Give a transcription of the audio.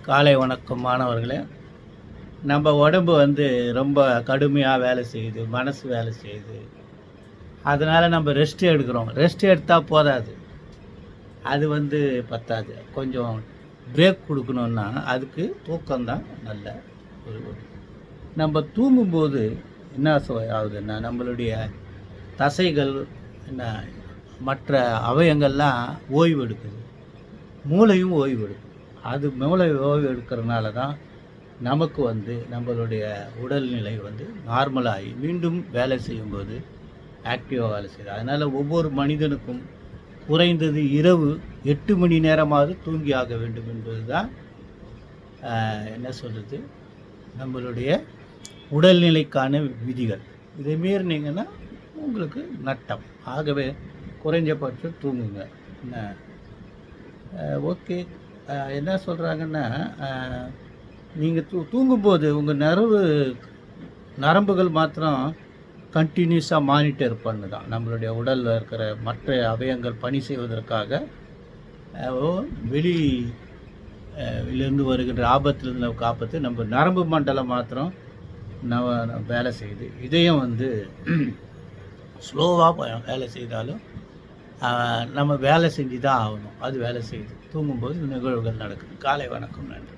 காலை வணக்கம் மாணவர்களே. நம்ம உடம்பு ரொம்ப கடுமையாக வேலை செய்யுது, மனசு வேலை செய்யுது. அதனால் நம்ம ரெஸ்ட் எடுக்கிறோம். ரெஸ்ட் எடுத்தால் போதாது, அது பத்தாது. கொஞ்சம் பிரேக் கொடுக்கணுன்னா அதுக்கு தூக்கம்தான் நல்ல ஒரு வழி. நம்ம தூங்கும்போது என்ன ஆகுதுன்னா, நம்மளுடைய தசைகள் என்ன மற்ற அவயங்கள்லாம் ஓய்வு எடுக்குது, மூளையும் ஓய்வு எடுக்குது. அது மூளை ஓய்வு எடுக்கிறதுனால தான் நமக்கு நம்மளுடைய உடல்நிலை நார்மலாகி மீண்டும் வேலை செய்யும்போது ஆக்டிவாக வேலை செய்யுது. அதனால் ஒவ்வொரு மனிதனுக்கும் குறைந்தது இரவு 8 மணி நேரமாவது தூங்கி ஆக வேண்டும் என்பது தான் என்ன சொல்கிறது, நம்மளுடைய உடல்நிலைக்கான விதிகள். இதை மீறினீங்கன்னா உங்களுக்கு நட்டம். ஆகவே குறைஞ்சபட்சம் தூங்குங்க. என்ன ஓகே. என்ன சொல்கிறாங்கன்னா, நீங்கள் தூங்கும்போது உங்கள் நரம்புகள் மாத்திரம் கண்டினியூஸாக மானிட்டர் பண்ணுதான். நம்மளுடைய உடலில் இருக்கிற மற்ற அவயங்கள் பணி செய்வதற்காக வெளியிலிருந்து வருகின்ற ஆபத்திலிருந்து காப்பத்து நம்ம நரம்பு மண்டலம் மாத்திரம் வேலை செய்யுது. இதயம் ஸ்லோவாக வேலை செய்தாலும் நம்ம வேலை செஞ்சு தான் ஆகணும். அது வேலை செய்யுது. தூங்கும்போது நிகழ்வுகள் நடக்குது. காலை வணக்கம், நன்றி.